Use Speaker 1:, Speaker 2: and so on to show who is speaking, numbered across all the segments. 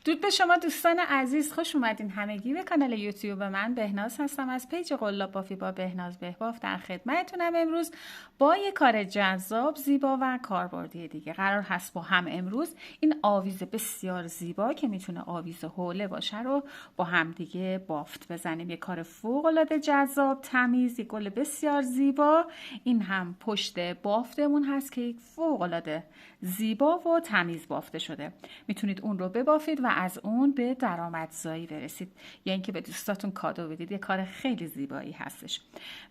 Speaker 1: درود به شما دوستان عزیز، خوش اومدین همگی به کانال یوتیوب من. بهناز هستم از پیج قلاب بافی با بهناز بهباف. در خدمتتونم امروز با یک کار جذاب، زیبا و کاربردی دیگه. قرار هست با هم امروز این آویز بسیار زیبا که میتونه آویز حوله باشه رو با هم دیگه بافت بزنیم. یک کار فوق العاده جذاب، تمیز، یک گل بسیار زیبا. این هم پشت بافتمون هست که یک فوق العاده زیبا و تمیز بافته شده. میتونید اون رو ببافید و از اون به درآمدزایی برسید یا اینکه به دوستاتون کادو بدید. یه کار خیلی زیبایی هستش.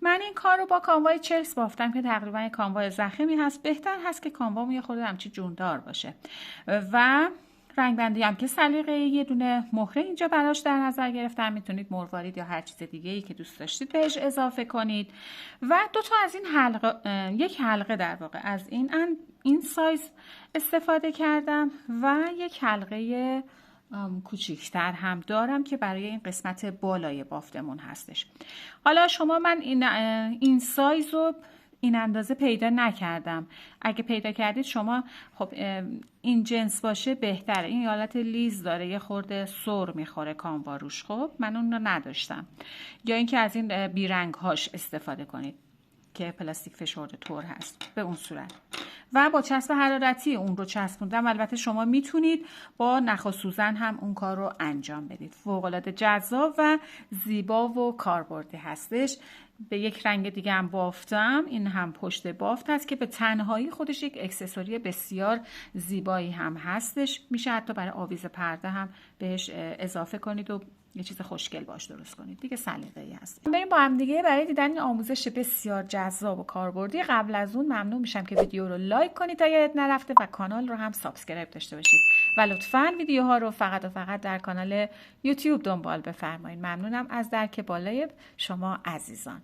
Speaker 1: من این کار رو با کانوای چلس بافتم که تقریبا کانوای ضخیمی هست. بهتر هست که کانوام یه خورده همچین جوندار باشه و رنگ بندی هم که سلیقه، یه دونه مهره اینجا براش در نظر گرفتم. میتونید مروارید یا هر چیز دیگه ای که دوست داشتید بهش اضافه کنید و دو تا از این حلقه، یک حلقه در واقع از این سایز استفاده کردم و یک حلقه کوچیکتر هم دارم که برای این قسمت بالای بافتمون هستش. حالا شما من این سایز رو این اندازه پیدا نکردم. اگه پیدا کردید شما، خب این جنس باشه بهتره. این حالت لیز داره، یه خورده سر میخوره کانوا روش. خب من اون رو نداشتم. یا اینکه از این بیرنگ هاش استفاده کنید که پلاستیک فشرده طور هست به اون صورت. و با چسب حرارتی اون رو چسبوندم. البته شما میتونید با نخ و سوزن هم اون کار رو انجام بدید. فوق‌العاده جذاب و زیبا و کاربردی هستش. به یک رنگ دیگه هم بافتم. این هم پشت بافت هست که به تنهایی خودش یک اکسسوری بسیار زیبایی هم هستش. میشه حتی برای آویز پرده هم بهش اضافه کنید و یه چیز خوشگل باش درست کنید دیگه. سلیقه‌ای هست. بریم با هم دیگه برای دیدن این آموزش بسیار جذاب و کاربردی. قبل از اون ممنون میشم که ویدیو رو لایک کنید تا یادت نرفته و کانال رو هم سابسکرایب داشته باشید و لطفاً ویدیوها رو فقط و فقط در کانال یوتیوب دنبال بفرمایید. ممنونم از درک بالای شما عزیزان.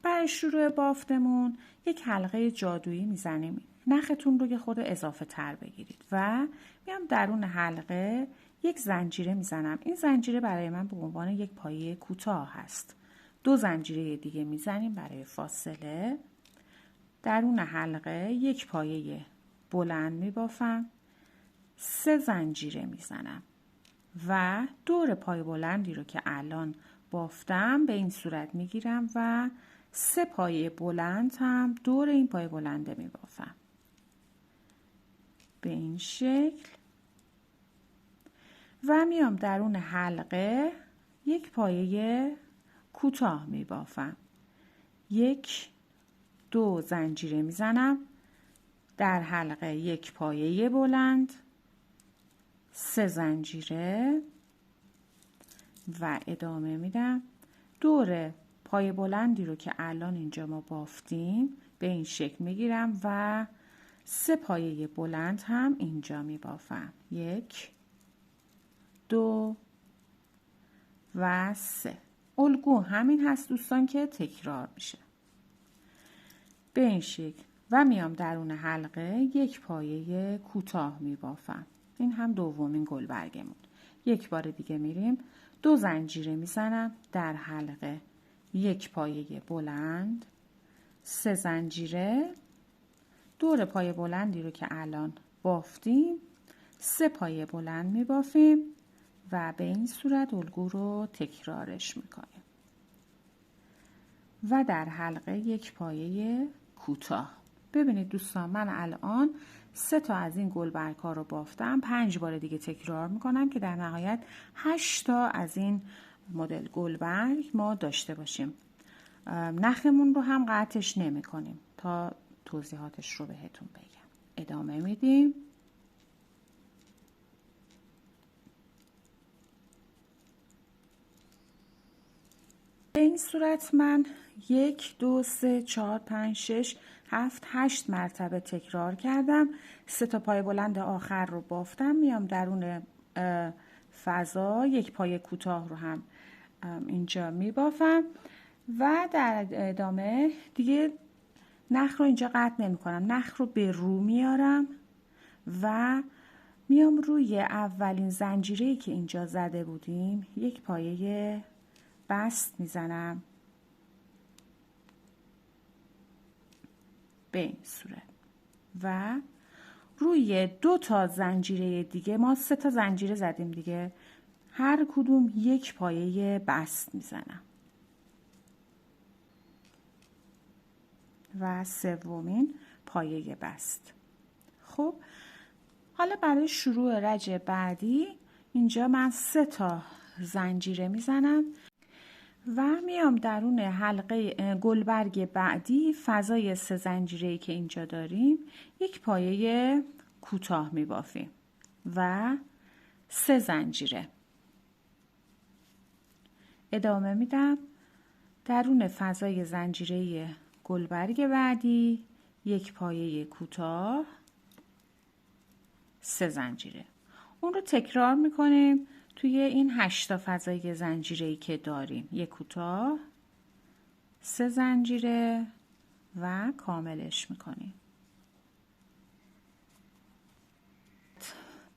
Speaker 1: برای شروع بافتمون یک حلقه جادویی میزنیم. نختون رو یه خود اضافه تر بگیرید و میام درون حلقه یک زنجیره میزنم. این زنجیره برای من به عنوان یک پایه کوتاه هست. 2 زنجیره دیگه میزنیم برای فاصله. درون حلقه یک پایه بلند میبافم. 3 زنجیره میزنم و دور پایه بلندی رو که الان بافتم به این صورت میگیرم و 3 پایه بلند هم دور این پایه بلنده میبافم به این شکل و میام درون حلقه یک پایه کوتاه میبافم. 1 2 زنجیره میزنم. در حلقه یک پایه بلند، 3 زنجیره و ادامه میدم. دور پایه بلندی رو که الان اینجا ما بافتیم به این شکل میگیرم و 3 پایه بلند هم اینجا میبافم. 1 2 و 3. الگو همین هست دوستان که تکرار میشه به این شکل و میام درون حلقه یک پایه کوتاه میبافم. این هم دومین گلبرگمون. یک بار دیگه میریم. 2 زنجیره میزنم. در حلقه یک پایه بلند، 3 زنجیره دور پایه بلندی رو که الان بافتیم 3 پایه بلند میبافیم و به این صورت الگو رو تکرارش میکنیم و در حلقه یک پایه کوتاه. ببینید دوستان من الان 3 تا از این گلبرگ ها رو بافتم. 5 بار دیگه تکرار میکنم که در نهایت 8 تا از این مدل گلبرگ ما داشته باشیم. نخمون رو هم قطعش نمی کنیم تا توضیحاتش رو بهتون بگم. ادامه میدیم. به این صورت من 1 2 3 4 5 6 7 8 مرتبه تکرار کردم. 3 تا پای بلند آخر رو بافتم. میام درون فضا یک پای کوتاه رو هم اینجا میبافم و در ادامه دیگه نخ رو اینجا قطع نمی کنم. نخ رو به رو میارم و میام روی اولین زنجیره‌ای که اینجا زده بودیم یک پایه بست میزنم به این صورت و روی 2 تا زنجیره دیگه، ما 3 تا زنجیره زدیم دیگه، هر کدوم یک پایه بست میزنم و سومین پایه بست. خب حالا برای شروع رج بعدی اینجا من 3 تا زنجیره میزنم و میام درون حلقه گلبرگ بعدی فضای 3 زنجیره‌ای که اینجا داریم یک پایه کوتاه میبافیم و 3 زنجیره. ادامه میدم درون فضای زنجیره گلبرگ بعدی یک پایه کوتاه، 3 زنجیره. اون رو تکرار میکنیم توی این 8 تا فضای زنجیره‌ای که داریم. یک کوتاه، 3 زنجیره و کاملش میکنیم.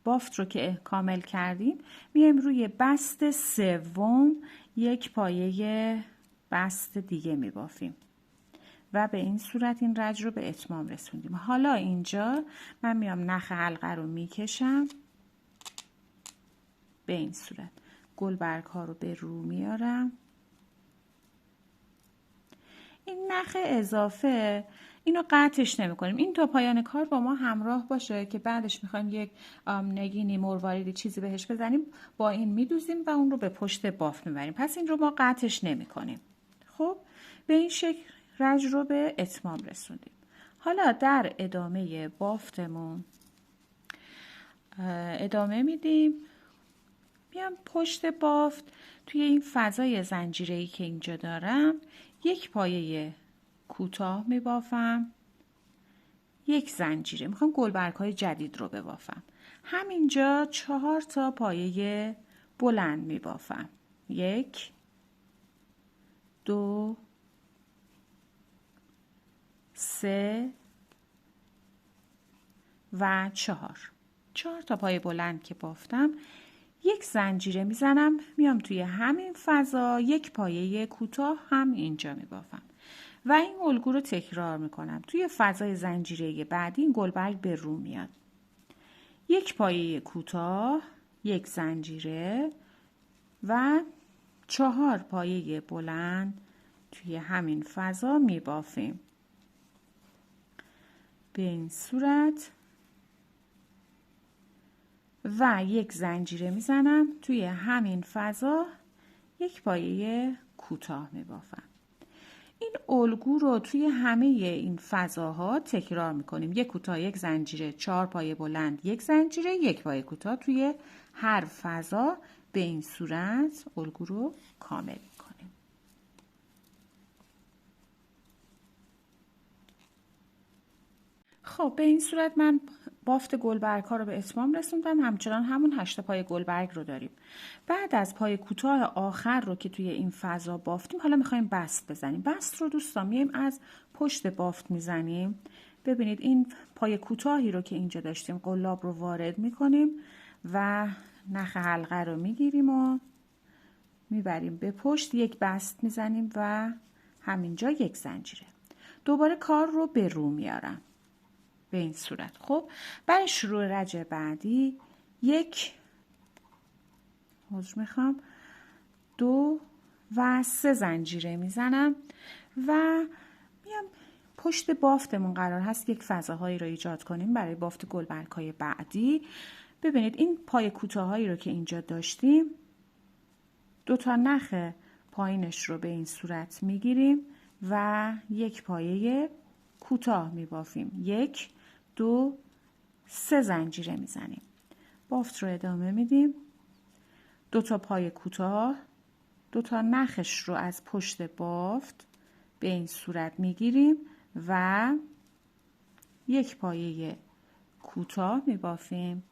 Speaker 1: بافت رو که کامل کردیم میایم روی بست سوم یک پایه بست دیگه میبافیم و به این صورت این رج رو به اتمام رسوندیم. حالا اینجا من میام نخ حلقه رو میکشم به این صورت، گلبرگ ها رو به رو میارم. این نخ اضافه اینو قطعش نمی کنیم، این تا پایان کار با ما همراه باشه که بعدش میخوایم یک نگینی مرواریدی چیزی بهش بزنیم، با این میدوزیم و اون رو به پشت بافت میبریم. پس این رو ما قطعش نمی کنیم. خب به این شکل رج رو به اتمام رسوندیم. حالا در ادامه بافتمون ادامه میدیم. میام پشت بافت توی این فضای زنجیره‌ای که اینجا دارم یک پایه کوتاه میبافم، 1 زنجیره. میخوام گلبرگ‌های جدید رو ببافم. همینجا 4 تا پایه بلند میبافم. 1 2 3 و 4 تا پایه بلند که بافتم 1 زنجیره میزنم، میام توی همین فضا یک پایه کوتاه هم اینجا میبافم و این الگو رو تکرار میکنم. توی فضای زنجیره بعدی این گلبرگ به رو میاد. یک پایه کوتاه، 1 زنجیره و 4 پایه بلند توی همین فضا میبافیم به این صورت و 1 زنجیره میزنم توی همین فضا یک پایه کوتاه میبافم. این الگو رو توی همه این فضاها تکرار میکنیم. 1 کوتاه، 1 زنجیره، 4 پایه بلند، 1 زنجیره، 1 پایه کوتاه توی هر فضا به این صورت الگو رو کامل میکنیم. خب به این صورت من بافت گلبرگ ها رو به اتمام رسوندم. همچنان همون 8 پای گلبرگ رو داریم. بعد از پای کوتاه آخر رو که توی این فضا بافتیم حالا میخوایم بست بزنیم. بست رو دوستان میایم از پشت بافت میزنیم. ببینید این پای کوتاهی رو که اینجا داشتیم قلاب رو وارد میکنیم و نخ حلقه رو میگیریم و میبریم به پشت، 1 بست میزنیم و همینجا 1 زنجیره. دوباره کار رو به رو میارم به این صورت. خب برای شروع رج بعدی 1 2 و 3 زنجیره میزنم و میام پشت بافتمون قرار هست یک فضاهایی رو ایجاد کنیم برای بافت گلبرگ‌های بعدی. ببینید این پای کوتاهایی رو که اینجا داشتیم 2 تا نخ پایینش رو به این صورت میگیریم و 1 پایه کوتاه میبافیم. 1 2 3 زنجیره میزنیم. بافت رو ادامه میدیم. 2 تا پای کوتاه، 2 تا نخش رو از پشت بافت به این صورت میگیریم و 1 پایه کوتاه میبافیم،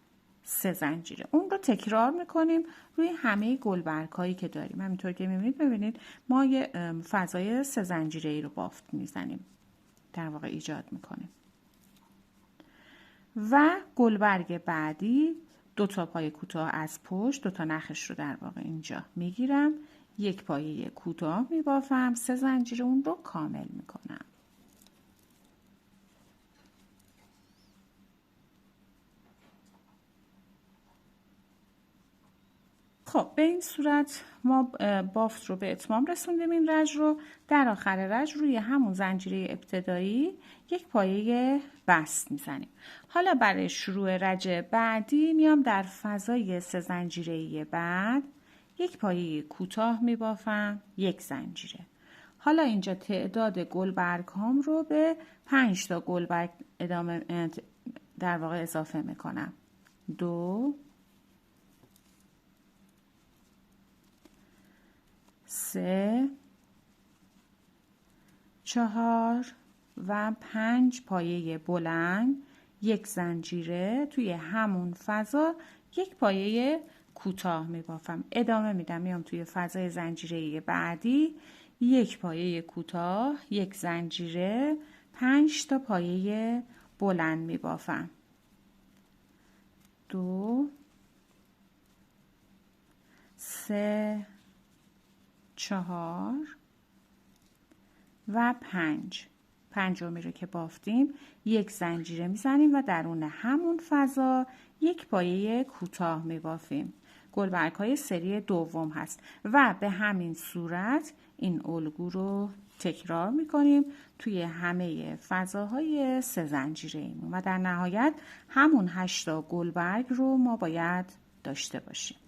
Speaker 1: 3 زنجیره. اون رو تکرار میکنیم روی همه گلبرگ هایی که داریم. همینطور که میبینید ببینید ما یه فضای 3 زنجیره ای رو بافت میزنیم، در واقع ایجاد میکنیم. و گلبرگ بعدی 2 تا پای کوتاه از پشت، 2 تا نخش رو در واقع اینجا میگیرم، 1 پایه کوتاه میبافم، 3 زنجیره اون رو کامل میکنم. خب به این صورت ما بافت رو به اتمام رسوندیم. این رج رو در آخر رج روی همون زنجیره ابتدایی یک پایه بست میزنیم. حالا برای شروع رج بعدی میام در فضای 3 زنجیره‌ای بعد یک پایه کوتاه میبافم، یک زنجیره. حالا اینجا تعداد گلبرگ هام رو به 5 تا گلبرگ در واقع اضافه میکنم. 2 3 4 و 5 پایه بلند، یک زنجیره توی همون فضا یک پایه کوتاه میبافم. ادامه میدم، میام توی فضای زنجیره بعدی یک پایه کوتاه، یک زنجیره، 5 تا پایه بلند میبافم. 2 3 4 و 5. پنجمی رو که بافتیم یک زنجیره میزنیم و درون همون فضا یک پایه کوتاه میبافیم. گلبرگ های سری دوم هست و به همین صورت این الگو رو تکرار میکنیم توی همه فضاهای 3 زنجیره ایمون و در نهایت همون 8 تا گلبرگ رو ما باید داشته باشیم.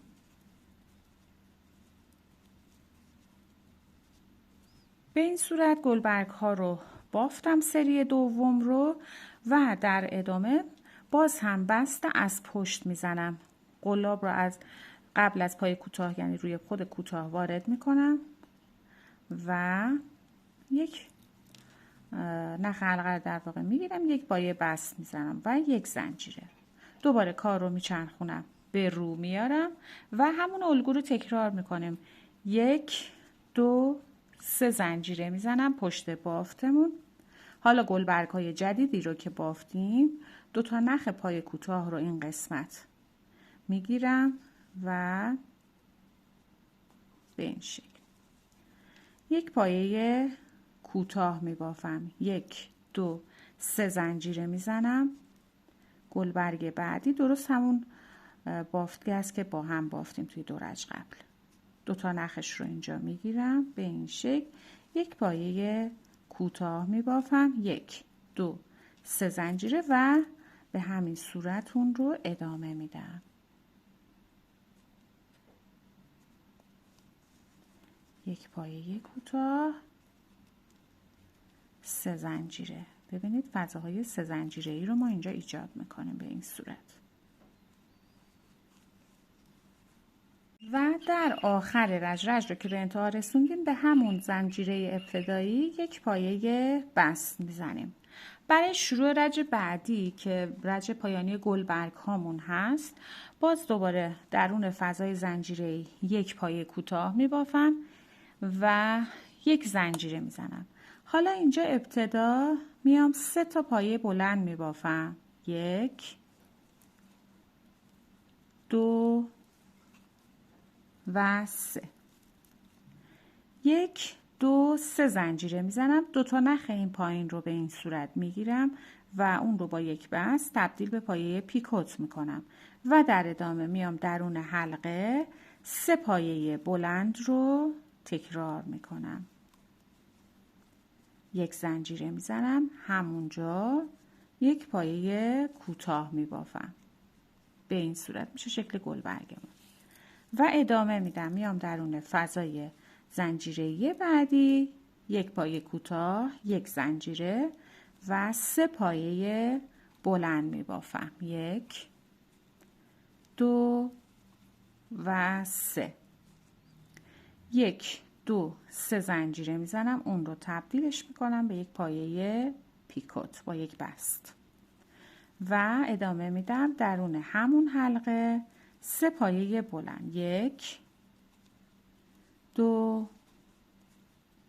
Speaker 1: به این صورت گلبرگ ها رو بافتم سری دوم رو و در ادامه باز هم بست از پشت میزنم. قلاب رو از قبل از پای کوتاه یعنی روی خود کوتاه وارد میکنم و یک نخ حلقه در واقع میگیرم، یک پایه بست میزنم و یک زنجیره. دوباره کار رو میچرخونم، به رو میارم و همون الگو رو تکرار میکنیم. 1 2 3 زنجیره میزنم پشت بافتمون. حالا گلبرگ های جدیدی رو که بافتیم 2 تا نخ پای کوتاه رو این قسمت میگیرم و به این شکل یک پایه کوتاه میبافم. 1 2 3 زنجیره میزنم. گلبرگ بعدی درست همون بافتگی است که با هم بافتیم توی 2 رج قبل. 2 تا نخش رو اینجا میگیرم به این شکل یک پایه کوتاه میبافم. 1 2 3 زنجیره و به همین صورت اون رو ادامه میدم. یک پایه کوتاه، 3 زنجیره. ببینید فضاهای 3 زنجیره‌ای رو ما اینجا ایجاد میکنیم به این صورت. و در آخر رج رو که به انتها رسوندیم به همون زنجیره ابتدایی یک پایه بست میزنیم. برای شروع رج بعدی که رج پایانی گلبرگ هامون هست باز دوباره درون فضای زنجیره یک پایه کوتاه میبافم و یک زنجیره میزنم. حالا اینجا ابتدا میام 3 تا پایه بلند میبافم. 1 2 و 3. 1 2 3 زنجیره میزنم. 2 تا نخ این پایین رو به این صورت میگیرم و اون رو با یک بست تبدیل به پایه پیکوت میکنم و در ادامه میام درون حلقه 3 پایه بلند رو تکرار میکنم. یک زنجیره میزنم، همونجا یک پایه کوتاه میبافم. به این صورت میشه شکل گلبرگمون و ادامه میدم. میام درون فضای زنجیره بعدی یک پایه کوتاه، یک زنجیره و 3 پایه بلند میبافم. 1 2 و 3. 1 2 3 زنجیره میزنم، اون رو تبدیلش میکنم به یک پایه پیکوت با یک بست و ادامه میدم درون همون حلقه 3 پایه بلند. 1 2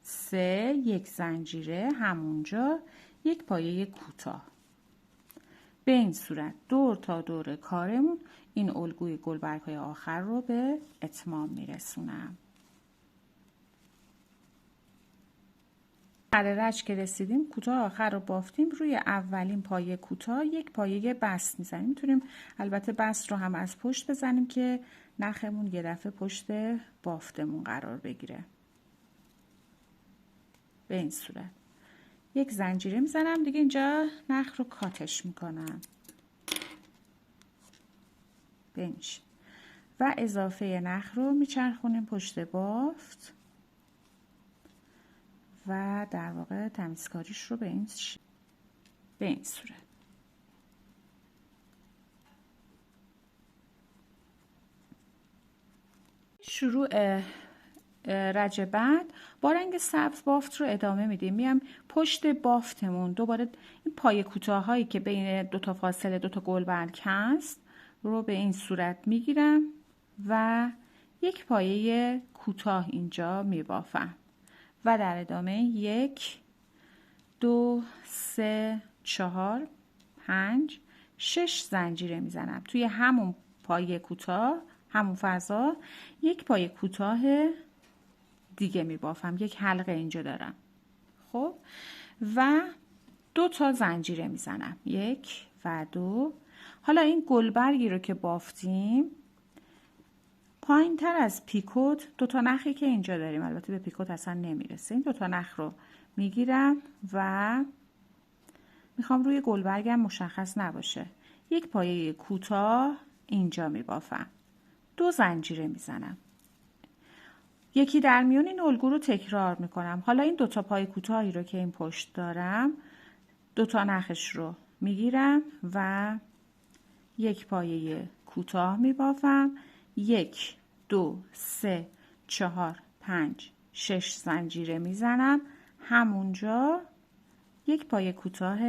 Speaker 1: 3 یک زنجیره، همونجا یک پایه کوتاه. به این صورت دور تا دور کارمون این الگوی گلبرگ های آخر رو به اتمام میرسونم. رج که رسیدیم کوتاه آخر رو بافتیم، روی اولین پایه کوتاه یک پایه بست میزنیم. میتونیم البته بست رو هم از پشت بزنیم که نخمون یه دفعه پشت بافتمون قرار بگیره. به این صورت یک زنجیره میزنم دیگه. اینجا نخ رو کاتش میکنم به این شکل و اضافه نخ رو میچرخونیم پشت بافت و در واقع تمیزکاریش رو به این صورت. شروع رج بعد با رنگ سبز بافت رو ادامه میدیم. میام پشت بافتمون دوباره این پایه کوتاهایی که بین دو تا فاصله دو تا گلبرگ هست رو به این صورت میگیرم و یک پایه کوتاه اینجا میبافم و در ادامه 1 2 3 4 5 6 زنجیره میزنم توی همون پایه کوتاه، همون فضا یک پایه کوتاه دیگه میبافم. یک حلقه اینجا دارم. خب و 2 تا زنجیره میزنم 1 و 2. حالا این گلبرگی رو که بافتیم پایین تر از پیکوت 2 تا نخی که اینجا داریم، البته به پیکوت اصلا نمیرسه، این 2 تا نخ رو میگیرم و میخوام روی گلبرگم مشخص نباشه یک پایه کوتاه اینجا میبافم. 2 زنجیره میزنم. یکی در میون این الگو رو تکرار میکنم. حالا این 2 تا پایه کوتاهی رو که این پشت دارم 2 تا نخش رو میگیرم و یک پایه کوتاه میبافم. 1 2 3 4 5 6 زنجیره میزنم. همونجا یک پایه کوتاه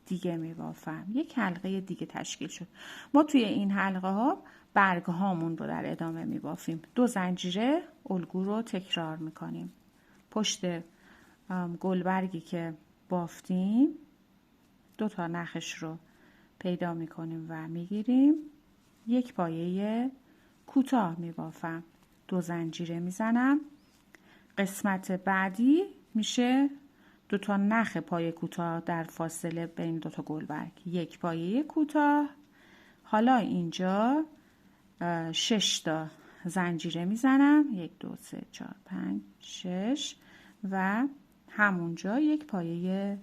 Speaker 1: دیگه میبافم. یک حلقه دیگه تشکیل شد. ما توی این حلقه ها برگ هامون رو در ادامه میبافیم. 2 زنجیره الگو رو تکرار میکنیم. پشت گلبرگی که بافتیم 2 تا نخش رو پیدا میکنیم و میگیریم. یک پایه کوتاه میبافم. 2 زنجیره میزنم. قسمت بعدی میشه 2 تا نخ پایه کوتاه در فاصله بین 2 تا گلبرگ. یک پایه کوتاه. حالا اینجا 6 تا زنجیره میزنم 1 2 3 4 5 6 و همونجا یک پایه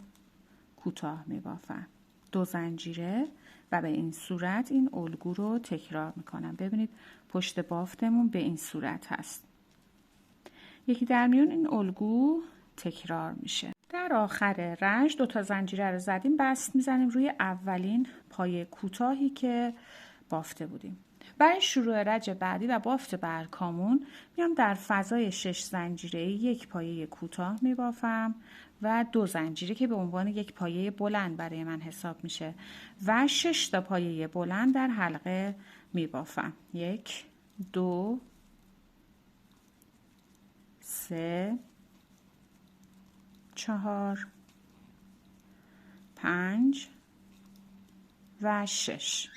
Speaker 1: کوتاه میبافم. 2 زنجیره و به این صورت این الگو رو تکرار میکنم. ببینید پشت بافتمون به این صورت هست. یکی در میون این الگو تکرار میشه. در آخر رنج 2 تا زنجیره رو زدیم، بست میزنیم روی اولین پایه کوتاهی که بافته بودیم. برای شروع رج بعدی و بافت برگامون میام در فضای 6 زنجیره یک پایه کوتاه میبافم و 2 زنجیره که به عنوان یک پایه بلند برای من حساب میشه و 6 تا پایه بلند در حلقه میبافم. 1 2 3 4 5 و 6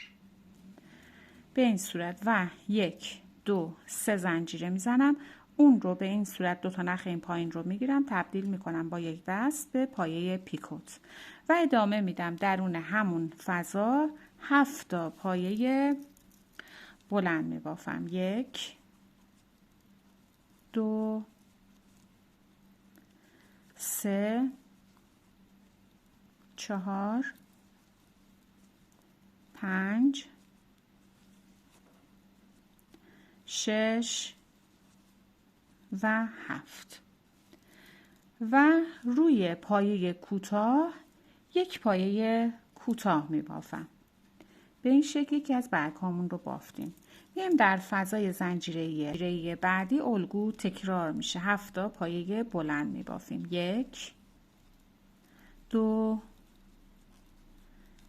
Speaker 1: به این صورت و 1 2 3 زنجیره میزنم. اون رو به این صورت 2 تا نخ این پایین رو میگیرم، تبدیل میکنم با یک دست به پایه پیکوت و ادامه میدم. درون همون فضا 7 تا پایه بلند میبافم. 1 2 3 4 5 6 و 7 و روی پایه کوتاه یک پایه کوتاه می بافم. به این شکلی که از برگامون رو بافتیم. میایم در فضای زنجیره بعدی الگو تکرار میشه. 7 تا پایه بلند می بافیم. 1 2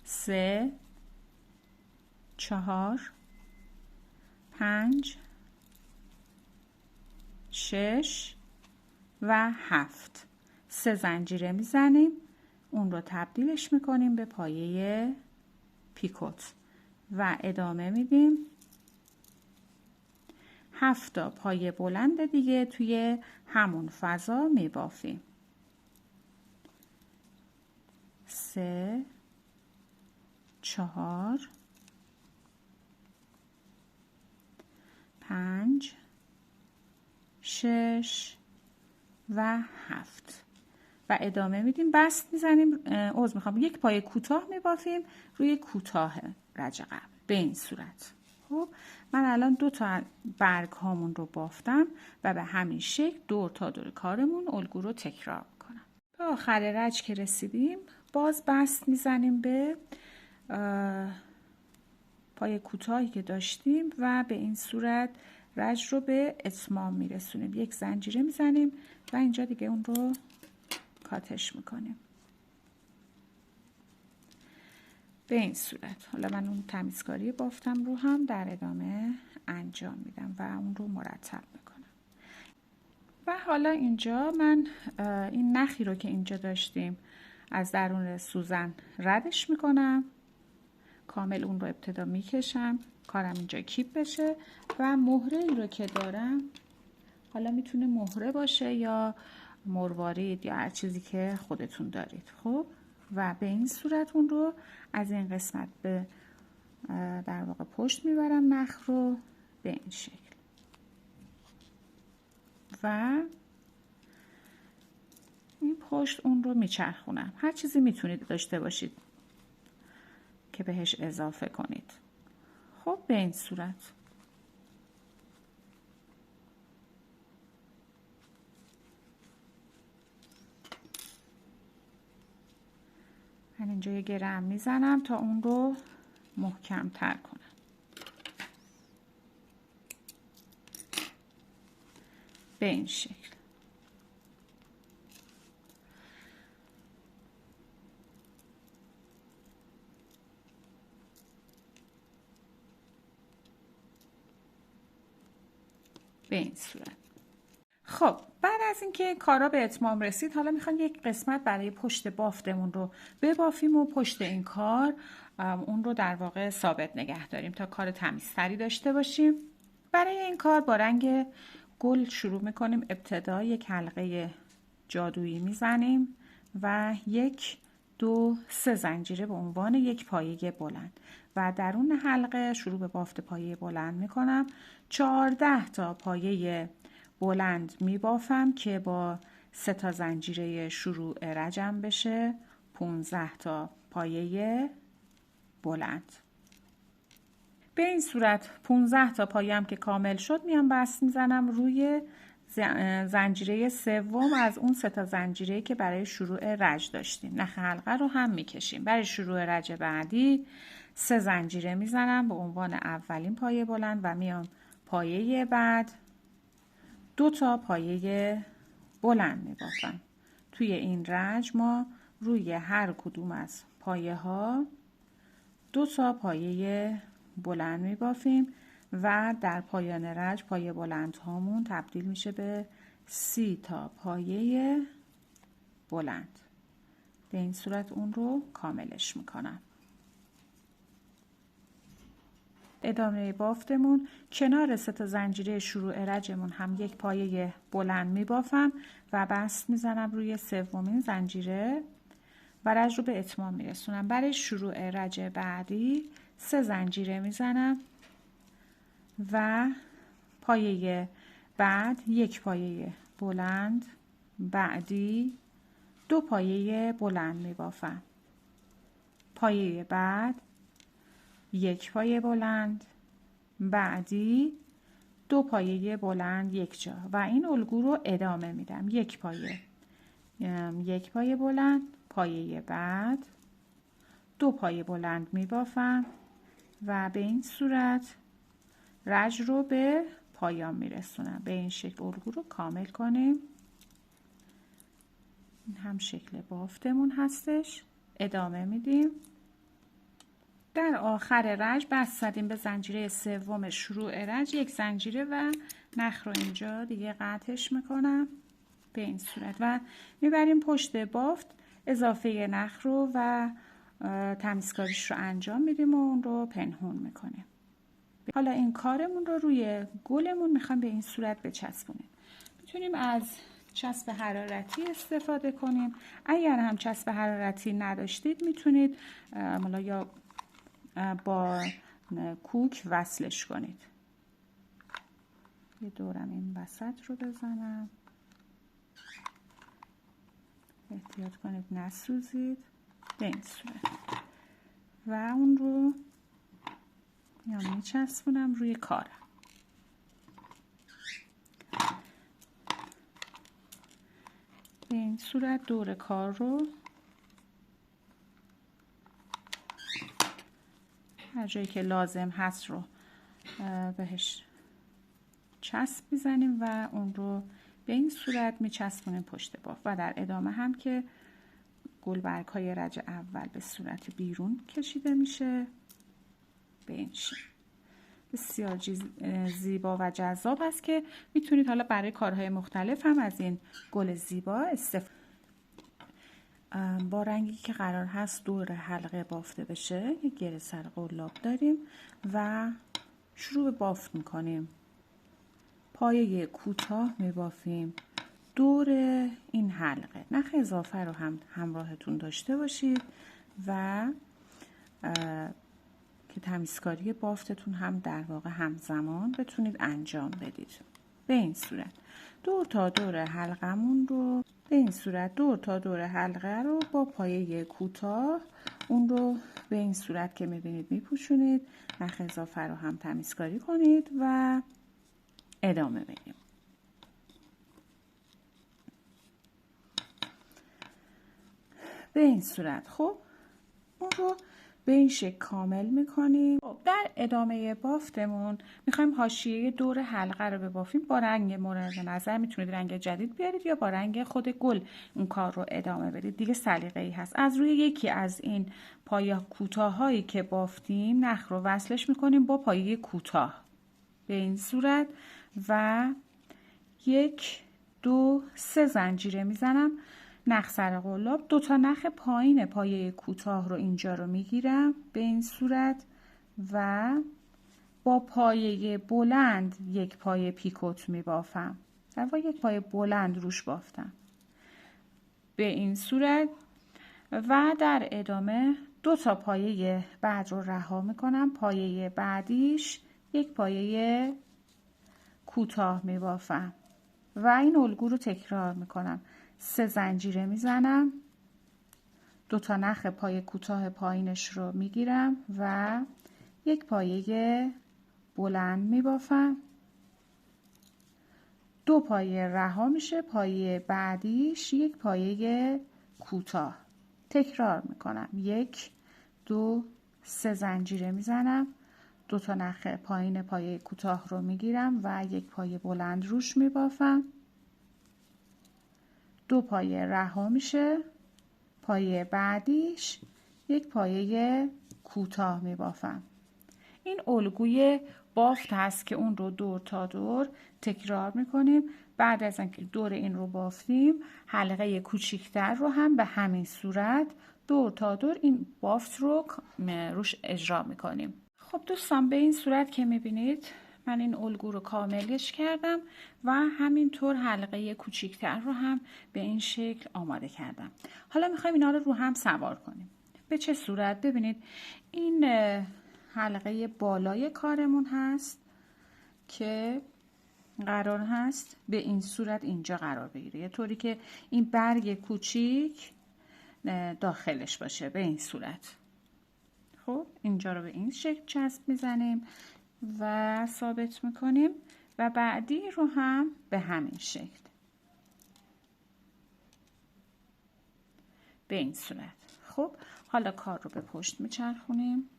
Speaker 1: 3 4 5 6 و 7. 3 زنجیره میزنیم، اون رو تبدیلش میکنیم به پایه پیکوت و ادامه میدیم. 7 تا پایه بلند دیگه توی همون فضا میبافیم. 3 4 5 6 و 7 و ادامه میدیم. بست میزنیم، میخوام یک پایه کوتاه میبافیم روی کوتاه رج قبل به این صورت. خب من الان 2 تا برگ هامون رو بافتم و به همین شکل دور تا دور کارمون الگو رو تکرار میکنم. به آخر رج که رسیدیم باز بست میزنیم به پایه کوتاهی که داشتیم و به این صورت رج رو به اتمام میرسونیم. یک زنجیره میزنیم و اینجا دیگه اون رو کاتش میکنیم به این صورت. حالا من اون تمیزکاری بافتم رو هم در ادامه انجام میدم و اون رو مرتب میکنم. و حالا اینجا من این نخی رو که اینجا داشتیم از درون سوزن ردش میکنم، کامل اون رو ابتدا میکشم، کارم اینجا کیپ بشه و مهره ای رو که دارم، حالا میتونه مهره باشه یا مروارید یا هر چیزی که خودتون دارید. خب و به این صورت اون رو از این قسمت به در واقع پشت میبرم نخ رو به این شکل و این پشت اون رو میچرخونم. هر چیزی میتونید داشته باشید که بهش اضافه کنید. خب به این صورت من اینجا یه گرم میزنم تا اون رو محکم تر کنم. به این شکل. به این صورت. خب بعد از اینکه کارا به اتمام رسید، حالا میخوام یک قسمت برای پشت بافتمون رو ببافیم و پشت این کار اون رو در واقع ثابت نگه داریم تا کار تمیزتری داشته باشیم. برای این کار با رنگ گل شروع میکنیم. ابتدا یک حلقه جادویی میزنیم و 1 2 3 زنجیره به عنوان یک پایه بلند و درون حلقه شروع به بافت پایه بلند میکنم. 14 تا پایه بلند میبافم که با 3 تا زنجیره شروع رجم بشه 15 تا پایه بلند. به این صورت 15 تا پایم که کامل شد میام بست میزنم روی زنجیره سوم از اون 3 تا زنجیره که برای شروع رج داشتیم. نخ حلقه رو هم میکشیم. برای شروع رج بعدی 3 زنجیره میزنم به عنوان اولین پایه بلند و میام پایه بعد 2 تا پایه بلند میبافم. توی این رج ما روی هر کدوم از پایه ها 2 تا پایه بلند میبافیم و در پایان رج پایه بلند هامون تبدیل میشه به 30 تا پایه بلند. به این صورت اون رو کاملش میکنم. ادامه بافتمون کنار 3 تا زنجیره شروع رجمون هم یک پایه بلند میبافم و بست میزنم روی سومین زنجیره و رج رو به اتمام میرسونم. برای شروع رج بعدی 3 زنجیره میزنم و پایه بعد یک پایه بلند، بعدی 2 پایه بلند میبافم. پایه بعد یک پایه بلند، بعدی 2 پایه بلند یک جا و این الگو رو ادامه میدم. یک پایه بلند، پایه بعد 2 پایه بلند میبافم و به این صورت رج رو به پایان میرسونم. به این شکل الگو رو کامل کنیم. این هم شکل بافتمون هستش. ادامه میدیم. در آخر رج بست زدیم به زنجیره سوم شروع رج یک زنجیره و نخ رو اینجا دیگه قطعش میکنم به این صورت و میبریم پشت بافت. اضافه نخ رو و تمیزکاریش رو انجام میدیم و اون رو پنهون میکنیم. حالا این کارمون رو روی گلمون میخوام به این صورت بچسبونیم. میتونیم از چسب حرارتی استفاده کنیم. اگر هم چسب حرارتی نداشتید میتونید یا با کوک وصلش کنید. یه دورم این وسط رو بزنم، احتیاط کنید نسوزید به این صورت و اون رو میچسبونم روی کارم. به این صورت دور کار رو هر جایی که لازم هست رو بهش چسب میزنیم و اون رو به این صورت میچسبونیم پشت بافت و در ادامه هم که گلبرگ های رج اول به صورت بیرون کشیده میشه به این شکل. بسیار زیبا و جذاب است که میتونید حالا برای کارهای مختلف هم از این گل زیبا استفاده. با رنگی که قرار هست دور حلقه بافته بشه یک گره سر قلاب داریم و شروع به بافت میکنیم. پایه کوتاه میبافیم دور این حلقه. نخ اضافه رو هم همراهتون داشته باشید و که تمیزکاری بافتتون هم در واقع همزمان بتونید انجام بدید. به این صورت دور تا دور حلقمون رو با پایه کوتاه اون رو به این صورت که میبینید میپوشونید. نخ اضافه رو هم تمیزکاری کنید و ادامه بدیم. به این صورت خب اون رو به این شکل کامل میکنیم. در ادامه بافتمون میخوایم حاشیه دور حلقه رو ببافیم با رنگ مورد نظر. میتونید رنگ جدید بیارید یا با رنگ خود گل اون کار رو ادامه بدید، دیگه سلیقه‌ای هست. از روی یکی از این پایه کوتاه هایی که بافتیم نخ رو وصلش میکنیم با پایه کوتاه به این صورت و 1 2 3 زنجیره میزنم. نخ سر قلاب 2 تا نخ پایین پایه کوتاه رو اینجا رو میگیرم به این صورت و با پایه بلند یک پایه پیکوت میبافم. در واقع یک پایه بلند روش بافتم به این صورت و در ادامه 2 تا پایه بعد رو رها میکنم. پایه بعدیش یک پایه کوتاه میبافم و این الگو رو تکرار میکنم. 3 زنجیره میزنم. 2 تا نخ پایه کوتاه پایینش رو میگیرم و یک پایه بلند میبافم. 2 پایه رها میشه. پایه بعدیش یک پایه کوتاه تکرار میکنم. 1 2 3 زنجیره میزنم. 2 تا نخ پایین پایه کوتاه رو میگیرم و یک پایه بلند روش میبافم. 2 پایه رها میشه. پایه بعدیش یک پایه کوتاه میبافم. این الگوی بافت هست که اون رو دور تا دور تکرار میکنیم. بعد از اینکه دور این رو بافتیم حلقه کوچیکتر رو هم به همین صورت دور تا دور این بافت رو روش اجرا میکنیم. خب دوستان به این صورت که میبینید من این الگو رو کاملش کردم و همینطور حلقه کوچیکتر رو هم به این شکل آماده کردم. حالا میخوایم اینا رو هم سوار کنیم. به چه صورت؟ ببینید این حلقه بالای کارمون هست که قرار هست به این صورت اینجا قرار بگیره، یه طوری که این برگ کوچیک داخلش باشه به این صورت. خب اینجا رو به این شکل چسب میزنیم و ثابت میکنیم و بعدی رو هم به همین شکل به این صورت. خب حالا کار رو به پشت میچرخونیم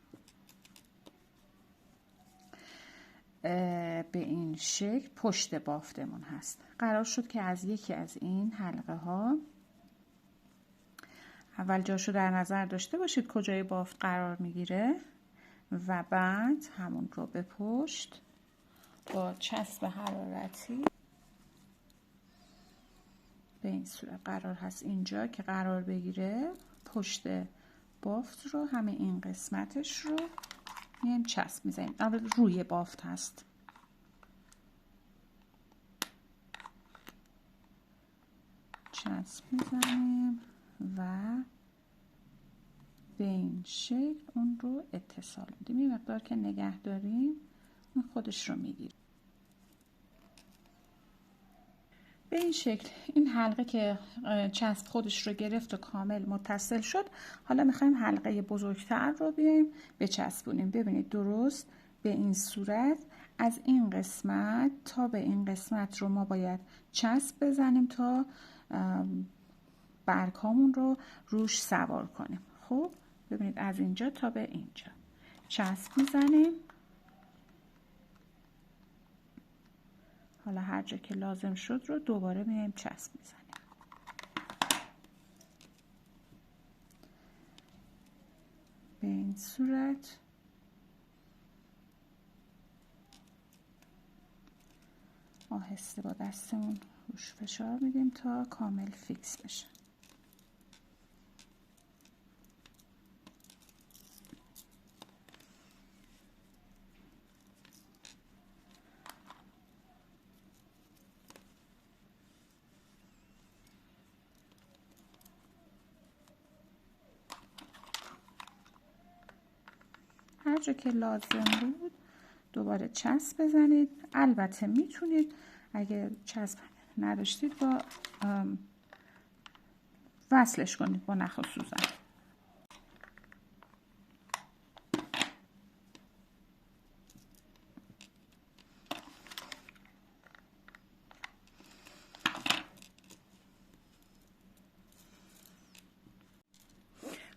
Speaker 1: به این شکل. پشت بافتمون هست. قرار شد که از یکی از این حلقه ها اول جاشو در نظر داشته باشید کجای بافت قرار میگیره و بعد همون رو به پشت با چسب حرارتی به این صورت قرار هست اینجا که قرار بگیره. پشت بافت رو همه این قسمتش رو میایم چسب میزنیم. روی بافت هست. چسب میزنیم و به این شکل اون رو اتصال میدیم. یه مقدار که نگه داریم اون خودش رو میگیره. به این شکل این حلقه که چسب خودش رو گرفت و کامل متصل شد، حالا میخوایم حلقه بزرگتر رو بیایم بچسبونیم. ببینید درست به این صورت از این قسمت تا به این قسمت رو ما باید چسب بزنیم تا برگامون رو روش سوار کنیم. خب ببینید از اینجا تا به اینجا چسب میزنیم. حالا هر جا که لازم شد رو دوباره میایم چسب میزنیم. به این صورت آهسته با دستمون روش فشار میدیم تا کامل فیکس بشه. هر جا که لازم بود دوباره چسب بزنید. البته میتونید اگه چسب نداشتید با وصلش کنید با نخ و سوزن.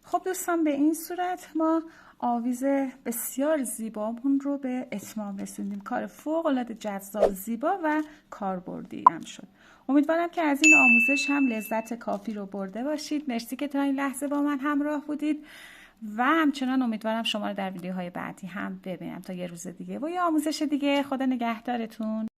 Speaker 1: خب دوستان به این صورت ما آویز بسیار زیبامون رو به اتمام رسوندیم. کار فوق العاده جذاب، زیبا و کاربردی هم شد. امیدوارم که از این آموزش هم لذت کافی رو برده باشید. مرسی که تا این لحظه با من همراه بودید و همچنان امیدوارم شما رو در ویدیوهای بعدی هم ببینم. تا یه روز دیگه و یه آموزش دیگه. خدا نگهدارتون.